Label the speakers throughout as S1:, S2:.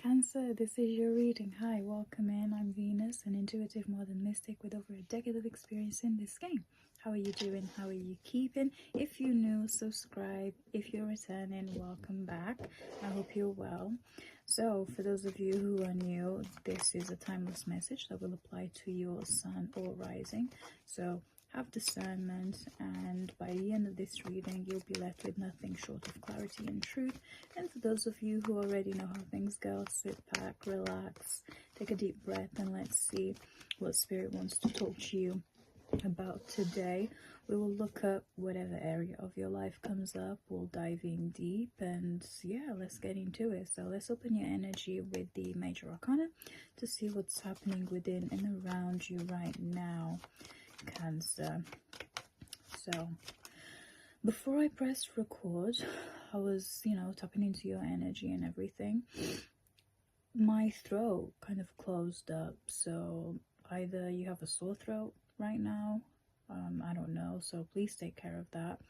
S1: Cancer, this is your reading. Hi, welcome in. I'm Venus, an intuitive modern mystic with over a decade of experience in this game. How are you doing? How are you keeping? If you're new, subscribe. If you're returning, welcome back. I hope you're well. So, for those of you who are new, this is a timeless message that will apply to your sun or rising. So, have discernment, and by the end of this reading you'll be left with nothing short of clarity and truth. And for those of you who already know how things go, sit back, relax, take a deep breath, and let's see what spirit wants to talk to you about today. We will look up whatever area of your life comes up. We'll dive in deep, and yeah, let's get into it. So let's open your energy with the major arcana to see what's happening within and around you right now, Cancer. So before I pressed record, I was, tapping into your energy and everything. My throat kind of closed up, so either you have a sore throat right now, I don't know, so please take care of that,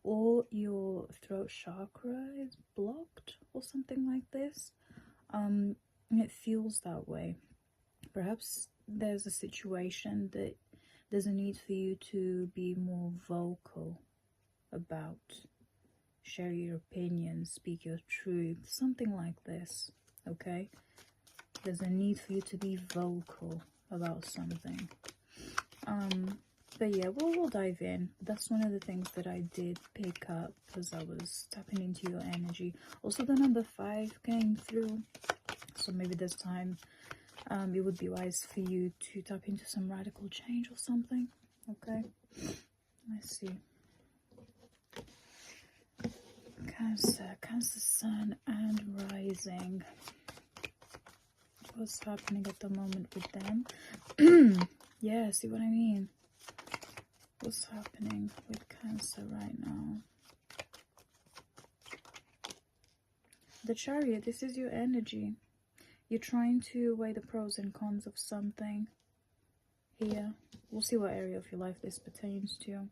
S1: or your throat chakra is blocked or something like this. It feels that way. Perhaps there's a situation that there's a need for you to be more vocal about, share your opinions, speak your truth, something like this, okay? There's a need for you to be vocal about something. But yeah, we'll dive in. That's one of the things that I did pick up as I was tapping into your energy. Also, the number 5 came through, so maybe this time it would be wise for you to tap into some radical change or something, okay? Let's see. Cancer sun and rising. What's happening at the moment with them? Yeah, see what I mean? What's happening with Cancer right now? The Chariot, this is your energy. You're trying to weigh the pros and cons of something here. We'll see what area of your life this pertains to.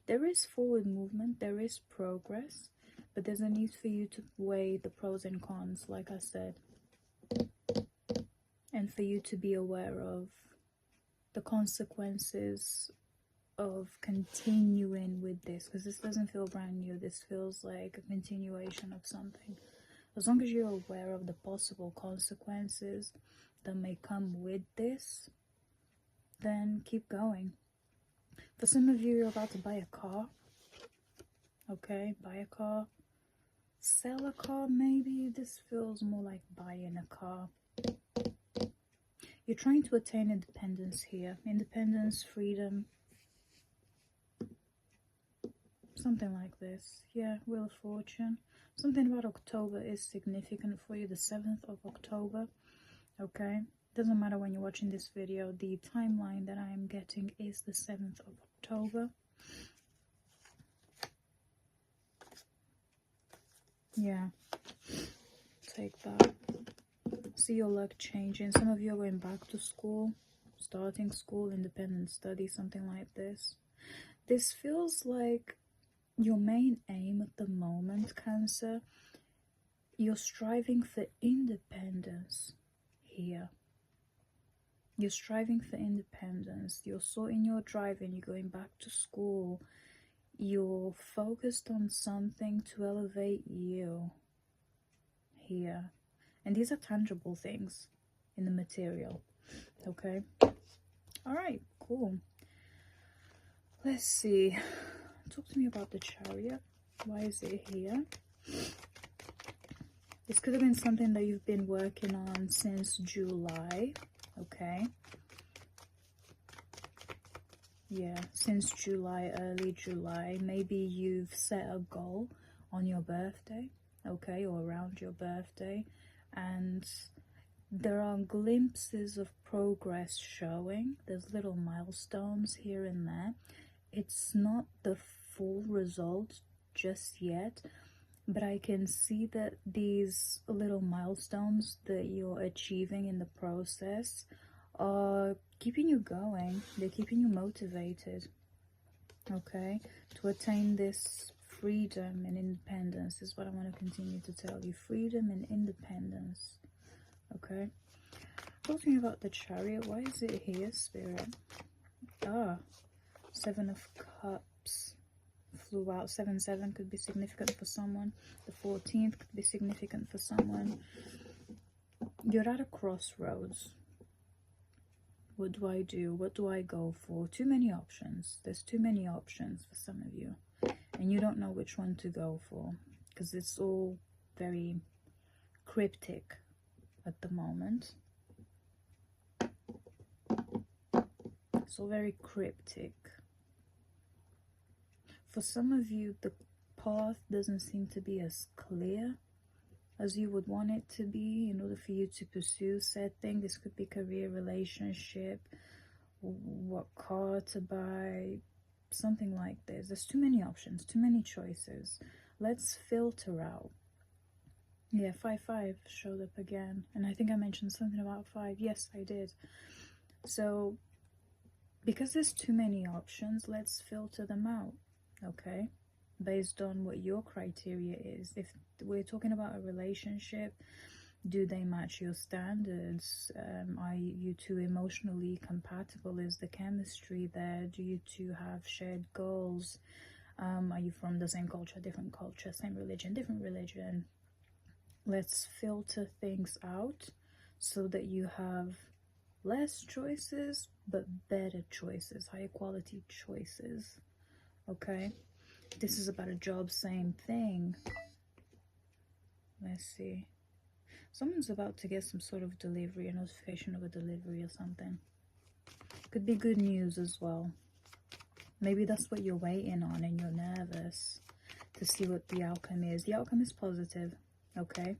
S1: There is forward movement, there is progress, but there's a need for you to weigh the pros and cons, like I said, and for you to be aware of the consequences of continuing with this, because this doesn't feel brand new. This feels like a continuation of something. As long as you're aware of the possible consequences that may come with this, then keep going. For some of you, you're about to buy a car. Okay, buy a car. Sell a car, maybe. This feels more like buying a car. You're trying to attain independence here. Independence, freedom. Something like this. Yeah, Wheel of Fortune. Something about October is significant for you, the 7th of October, okay? Doesn't matter when you're watching this video, the timeline that I am getting is the 7th of October. Yeah, take that. See your luck changing. Some of you are going back to school, starting school, independent study, something like this. This feels like your main aim at the moment, Cancer. You're striving for independence here. You're striving for independence. You're sorting your driving. You're going back to school. You're focused on something to elevate you here. And these are tangible things in the material. Okay? Alright, cool. Let's see. Talk to me about the Chariot. Why is it here? This could have been something that you've been working on since July. Okay. Yeah, since July, early July. Maybe you've set a goal on your birthday. Okay, or around your birthday. And there are glimpses of progress showing. There's little milestones here and there. It's not the full result just yet, but I can see that these little milestones that you're achieving in the process are keeping you going. They're keeping you motivated, okay, to attain this freedom and independence is what I want to continue to tell you. Freedom and independence, okay? Talking about the Chariot, why is it here, Spirit? Ah, Seven of Cups flew out. 7-7 could be significant for someone. The 14th could be significant for someone. You're at a crossroads. What do I do? What do I go for? Too many options. There's too many options for some of you. And you don't know which one to go for. Because it's all very cryptic at the moment. It's all very cryptic. For some of you, the path doesn't seem to be as clear as you would want it to be in order for you to pursue said thing. This could be career, relationship, what car to buy, something like this. There's too many options, too many choices. Let's filter out. Yeah, 5-5 showed up again. And I think I mentioned something about 5. Yes, I did. So, because there's too many options, let's filter them out, okay? Based on what your criteria is. If we're talking about a relationship, do they match your standards? Are you two emotionally compatible? Is the chemistry there? Do you two have shared goals? Are you from the same culture, different culture, same religion, different religion? Let's filter things out so that you have less choices but better choices, higher quality choices, okay? This is about a job, same thing. Let's see. Someone's about to get some sort of delivery, a notification of a delivery or something. Could be good news as well. Maybe that's what you're waiting on and you're nervous to see what the outcome is. The outcome is positive, okay?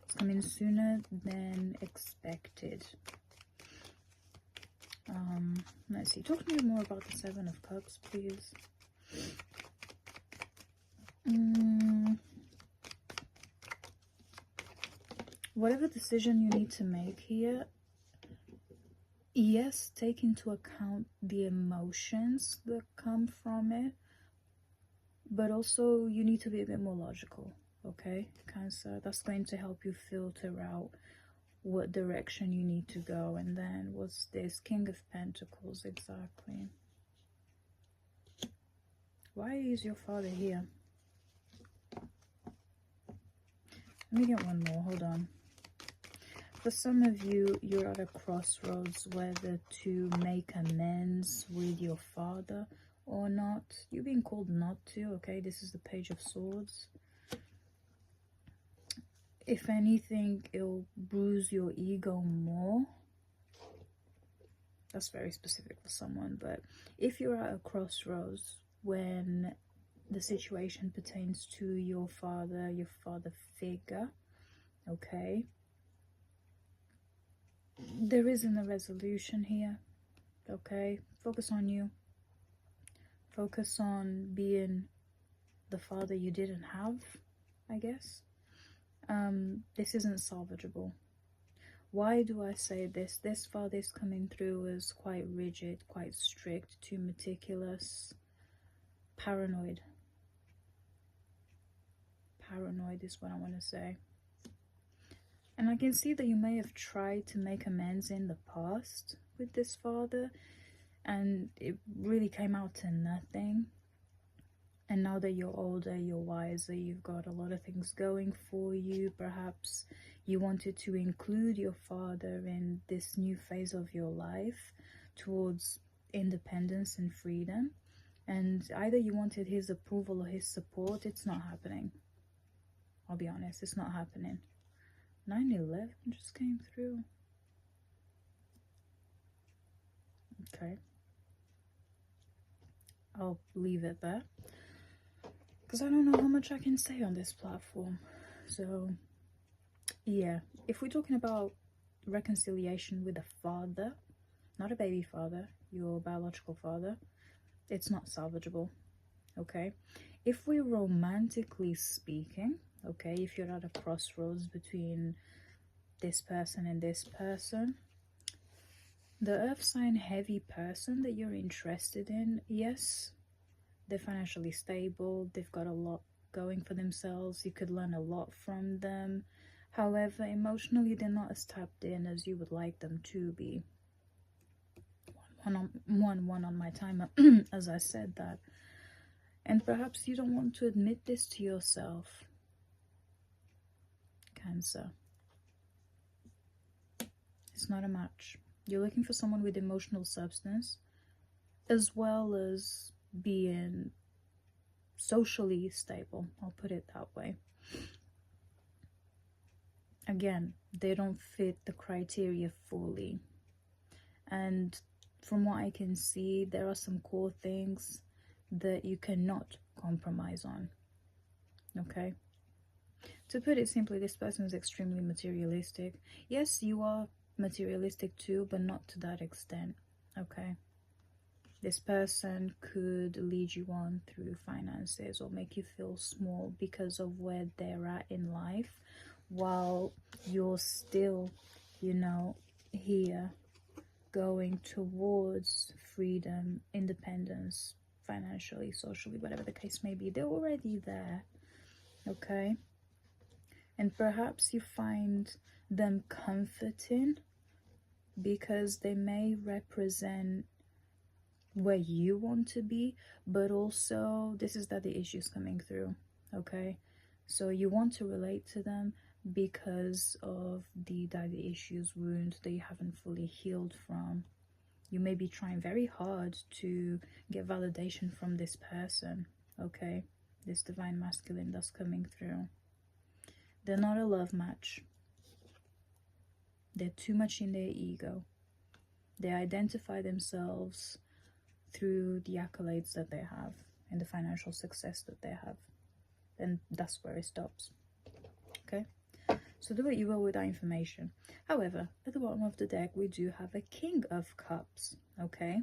S1: It's coming sooner than expected. Let's see. Talk to me more about the 7 of Cups, please. Whatever decision you need to make here, yes, take into account the emotions that come from it, but also you need to be a bit more logical, okay, Cancer? That's going to help you filter out what direction you need to go. And then what's this? King of Pentacles, exactly. Why is your father here? Let me get one more, hold on. For some of you, you're at a crossroads whether to make amends with your father or not. You're being called not to, okay? This is the Page of Swords. If anything, it'll bruise your ego more. That's very specific for someone, but if you're at a crossroads when the situation pertains to your father figure, okay, there isn't a resolution here, okay? Focus on you. Focus on being the father you didn't have, I guess. This isn't salvageable. Why do I say this? This father is coming through as quite rigid, quite strict, too meticulous, paranoid. Paranoid is what I want to say. And I can see that you may have tried to make amends in the past with this father, and it really came out to nothing. And now that you're older, you're wiser, you've got a lot of things going for you. Perhaps you wanted to include your father in this new phase of your life towards independence and freedom. And either you wanted his approval or his support. It's not happening. I'll be honest, it's not happening. 9/11 just came through. Okay. I'll leave it there, because I don't know how much I can say on this platform. So, yeah. If we're talking about reconciliation with a father, not a baby father, your biological father, it's not salvageable, okay? If we're romantically speaking, okay, if you're at a crossroads between this person and this person, the earth sign heavy person that you're interested in, yes, they're financially stable, they've got a lot going for themselves, you could learn a lot from them. However, emotionally, they're not as tapped in as you would like them to be. One on my timer, as I said that. And perhaps you don't want to admit this to yourself, Cancer. It's not a match. You're looking for someone with emotional substance, as well as being socially stable. I'll put it that way. Again, they don't fit the criteria fully. And from what I can see, there are some core things that you cannot compromise on. Okay? To put it simply, this person is extremely materialistic. Yes, you are materialistic too, but not to that extent. Okay? This person could lead you on through finances or make you feel small because of where they're at in life, while you're still, you know, here going towards freedom, independence, financially, socially, whatever the case may be. They're already there. Okay? And perhaps you find them comforting because they may represent where you want to be, but also this is that the issues coming through. Okay, so you want to relate to them because of the daddy issues wound that you haven't fully healed from. You may be trying very hard to get validation from this person. Okay, this divine masculine that's coming through. They're not a love match. They're too much in their ego. They identify themselves through the accolades that they have and the financial success that they have, and that's where it stops. Okay, so do what you will with that information. However, at the bottom of the deck we do have a King of Cups. Okay,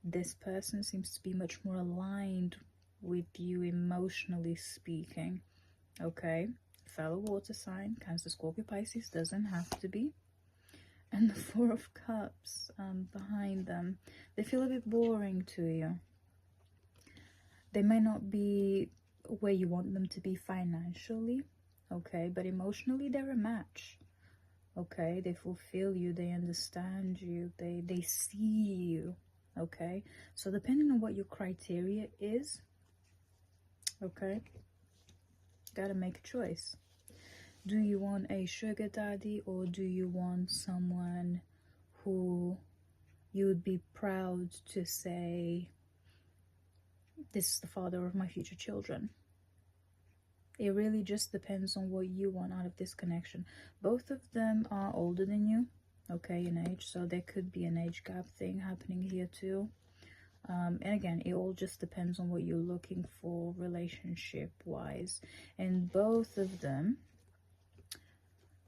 S1: this person seems to be much more aligned with you emotionally speaking. Okay, fellow water sign, Cancer, Scorpio, Pisces, doesn't have to be. And the Four of Cups behind them, they feel a bit boring to you. They may not be where you want them to be financially, okay, but emotionally they're a match. Okay, they fulfill you, they understand you, they see you. Okay, so depending on what your criteria is, okay, gotta make a choice. Do you want a sugar daddy, or do you want someone who you would be proud to say, this is the father of my future children? It really just depends on what you want out of this connection. Both of them are older than you, okay, in age, so there could be an age gap thing happening here too. And again, it all just depends on what you're looking for relationship wise, and both of them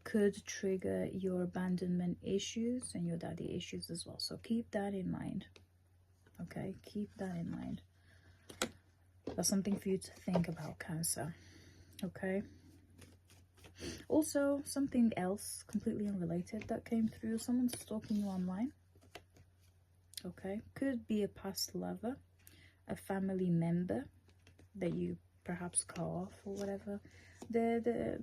S1: could trigger your abandonment issues and your daddy issues as well. So keep that in mind. Okay, keep that in mind. That's something for you to think about, Cancer. Okay. Also, something else completely unrelated that came through. Someone's stalking you online. Okay, could be a past lover, a family member that you perhaps cut off or whatever. They're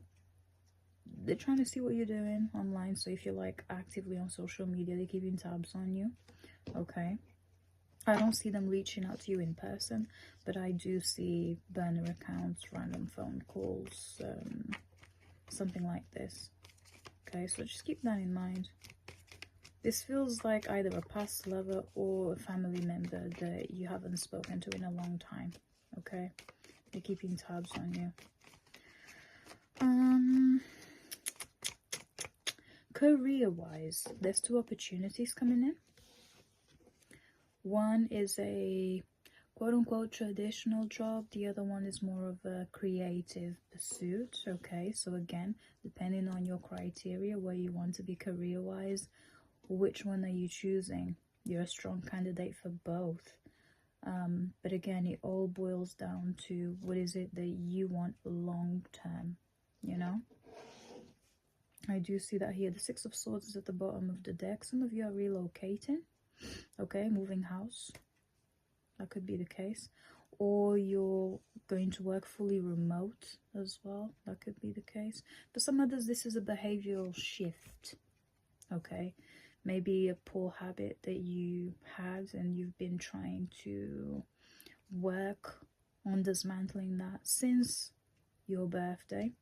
S1: trying to see what you're doing online. So if you're like actively on social media, they're keeping tabs on you. Okay, I don't see them reaching out to you in person, but I do see burner accounts, random phone calls, something like this. Okay, so just keep that in mind. This feels like either a past lover or a family member that you haven't spoken to in a long time. Okay, they're keeping tabs on you. Career-wise, there's two opportunities coming in. One is a quote-unquote traditional job. The other one is more of a creative pursuit. Okay, so again, depending on your criteria, where you want to be career-wise, which one are you choosing? You're a strong candidate for both. But again, it all boils down to what is it that you want long-term, you know? I do see that here. The Six of Swords is at the bottom of the deck. Some of you are relocating. Okay, moving house. That could be the case. or you're going to work fully remote as well. That could be the case. For some others, this is a behavioral shift. Okay, maybe a poor habit that you had and you've been trying to work on dismantling that since your birthday.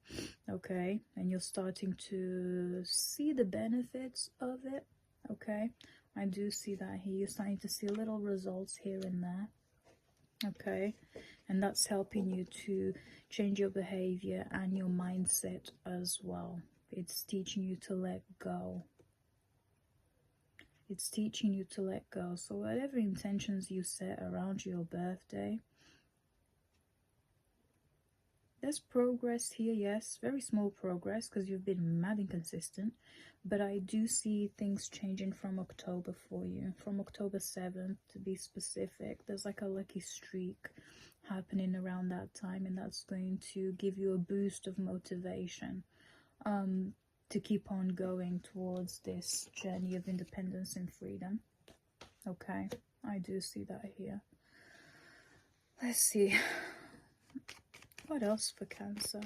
S1: Okay, and you're starting to see the benefits of it. Okay, I do see that here. You're starting to see little results here and there. Okay, and that's helping you to change your behavior and your mindset as well. It's teaching you to let go. It's teaching you to let go. So whatever intentions you set around your birthday, there's progress here, yes, very small progress because you've been mad inconsistent, but I do see things changing from October for you, from October 7th to be specific. There's like a lucky streak happening around that time, and that's going to give you a boost of motivation to keep on going towards this journey of independence and freedom. Okay, I do see that here. Let's see. What else for Cancer?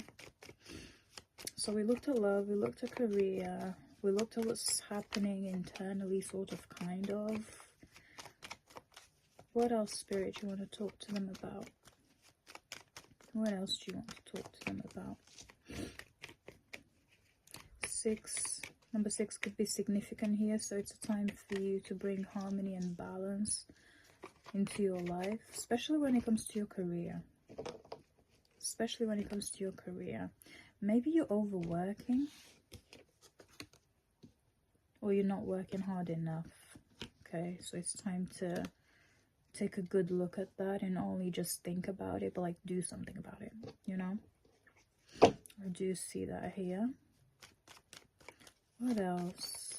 S1: So we looked at love, we looked at career, we looked at what's happening internally, sort of, kind of. What else, Spirit, do you want to talk to them about? What else do you want to talk to them about? Number 6 could be significant here, so it's a time for you to bring harmony and balance into your life, especially when it comes to your career. Especially when it comes to your career. Maybe you're overworking, or you're not working hard enough. Okay, so it's time to take a good look at that and not only just think about it, but like do something about it, you know? I do see that here. What else?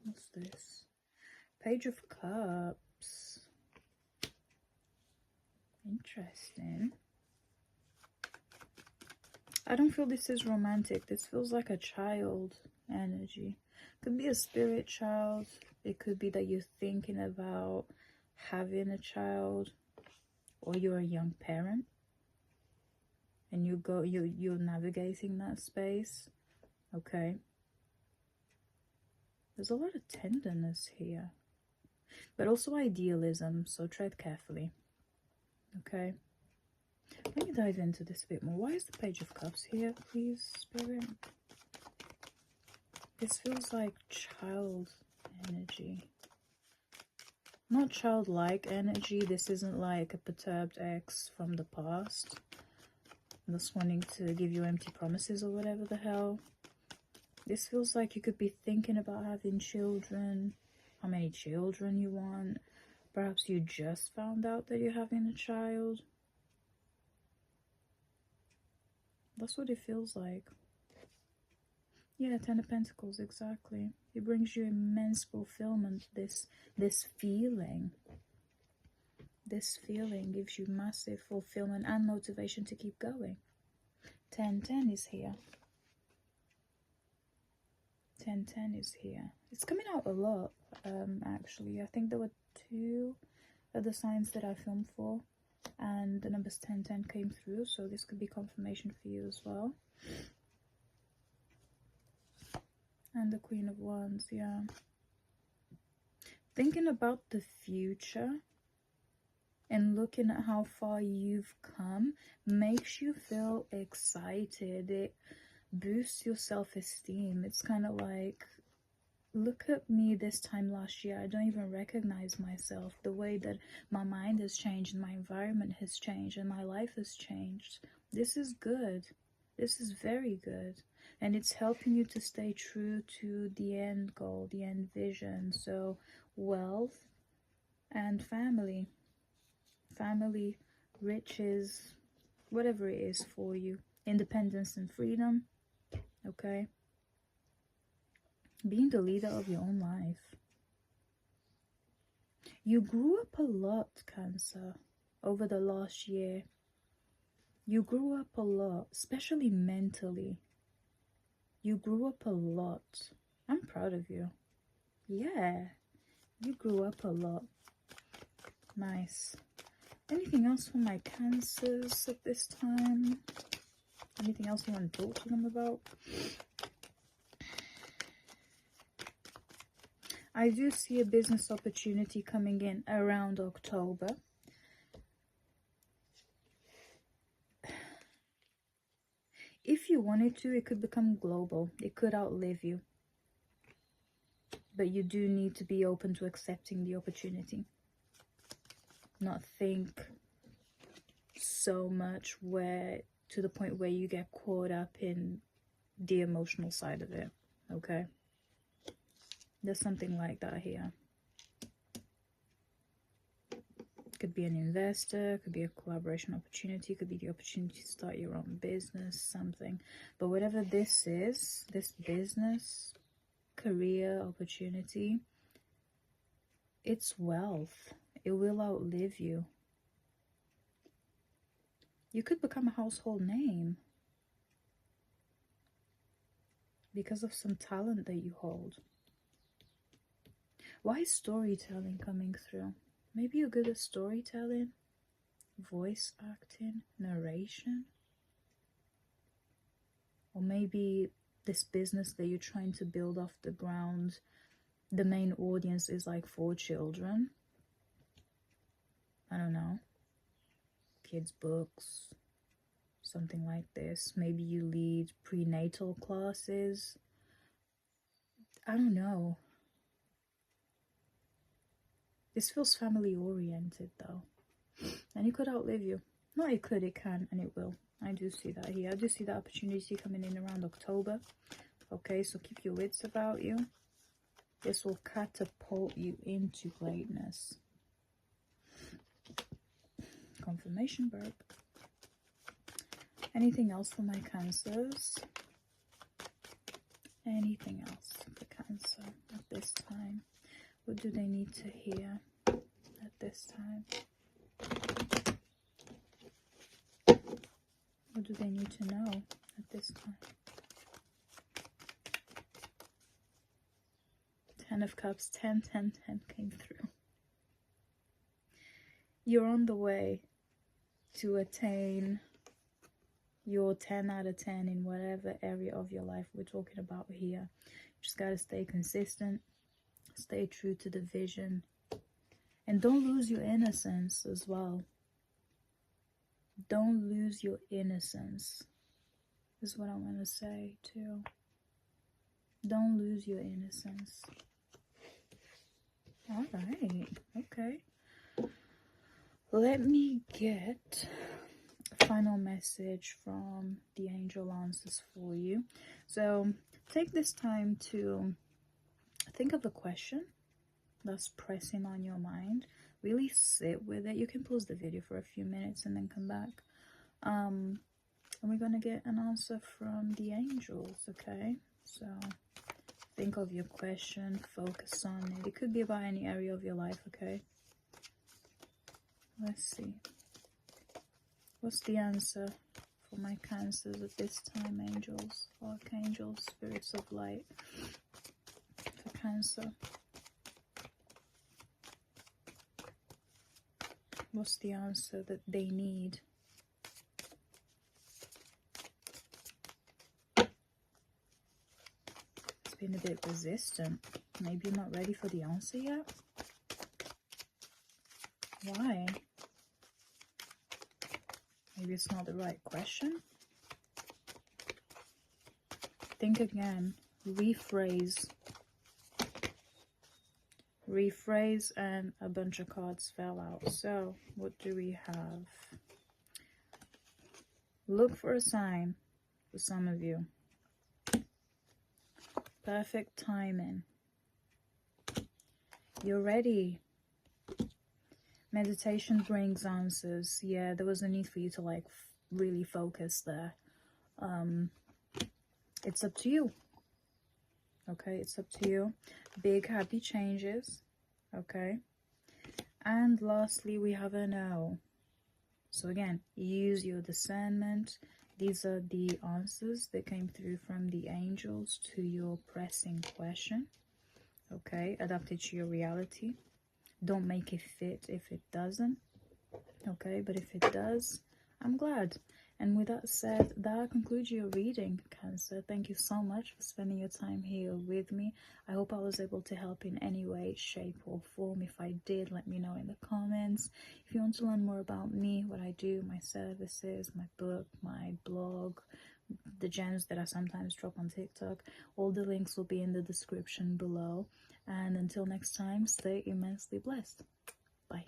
S1: What's this? Page of Cups. Interesting. I don't feel this is romantic. This feels like a child energy. Could be a spirit child. It could be that you're thinking about having a child, or you're a young parent and you're navigating that space. Okay. There's a lot of tenderness here, but also idealism, so tread carefully. Okay, let me dive into this a bit more. Why is the Page of Cups here, please, Spirit? This feels like child energy. Not childlike energy. This isn't like a perturbed ex from the past that's wanting to give you empty promises or whatever the hell. This feels like you could be thinking about having children, how many children you want. Perhaps you just found out that you're having a child. That's what it feels like. Yeah, 10 of Pentacles, exactly. It brings you immense fulfillment, this feeling. This feeling gives you massive fulfillment and motivation to keep going. 10-10 is here. 10-10 is here. It's coming out a lot, actually. I think there were 2 other signs that I filmed for, and the numbers 10-10 came through, so this could be confirmation for you as well. And the Queen of Wands, yeah. Thinking about the future and looking at how far you've come makes you feel excited. It boosts your self-esteem. It's kind of like, look at me this time last year. I don't even recognize myself. The way that my mind has changed, and my environment has changed, and my life has changed. This is good. This is very good. And it's helping you to stay true to the end goal, the end vision. So wealth and family. Family, riches, whatever it is for you. Independence and freedom. Okay? Being the leader of your own life. You grew up a lot, Cancer, over the last year. You grew up a lot, especially mentally. You grew up a lot. I'm proud of you. Yeah, you grew up a lot. Nice. Anything else for my Cancers at this time? Anything else you want to talk to them about? I do see a business opportunity coming in around October. If you wanted to, it could become global. It could outlive you. But you do need to be open to accepting the opportunity. Not think so much to the point where you get caught up in the emotional side of it. Okay? There's something like that here. Could be an investor, could be a collaboration opportunity, could be the opportunity to start your own business, something. But whatever this is, this business, career opportunity, it's wealth. It will outlive you. You could become a household name because of some talent that you hold. Why is storytelling coming through? Maybe you're good at storytelling, voice acting, narration. Or maybe this business that you're trying to build off the ground, the main audience is like for children. I don't know. Kids' books, something like this. Maybe you lead prenatal classes. I don't know. This feels family oriented though. And it could outlive you. No, it could, it can, and it will. I do see that here. I do see that opportunity coming in around October. Okay, so keep your wits about you. This will catapult you into greatness. Confirmation verb. Anything else for my Cancers? Anything else for Cancer at this time? What do they need to hear at this time? What do they need to know at this time? 10 of Cups, 10, 10, 10 came through. You're on the way to attain your 10 out of 10 in whatever area of your life we're talking about here. You just got to stay consistent. Stay true to the vision. And don't lose your innocence as well. Don't lose your innocence. Is what I want to say too. Don't lose your innocence. Alright. Okay. Let me get a final message from the angel answers for you. So take this time to think of a question that's pressing on your mind. Really sit with it. You can pause the video for a few minutes and then come back. And we're going to get an answer from the angels, okay? So think of your question, focus on it. It could be about any area of your life, okay? Let's see. What's the answer for my Cancers at this time, angels, archangels, spirits of light? For Cancer. What's the answer that they need? It's been a bit resistant. Maybe you're not ready for the answer yet? Why? Maybe it's not the right question? Think again. Rephrase. Rephrase, and a bunch of cards fell out. So what do we have? Look for a sign for some of you. Perfect timing. You're ready. Meditation brings answers. Yeah, there was a need for you to like really focus there. It's up to you. Okay, it's up to you. Big happy changes. Okay. And lastly, we have a no. So again, use your discernment. These are the answers that came through from the angels to your pressing question. Okay, adapt it to your reality. don't make it fit if it doesn't, okay? But if it does, I'm glad. And with that said, that concludes your reading, Cancer. Thank you so much for spending your time here with me. I hope I was able to help in any way, shape or form. If I did, let me know in the comments. If you want to learn more about me, what I do, my services, my book, my blog, the gems that I sometimes drop on TikTok, all the links will be in the description below. And until next time, stay immensely blessed. Bye.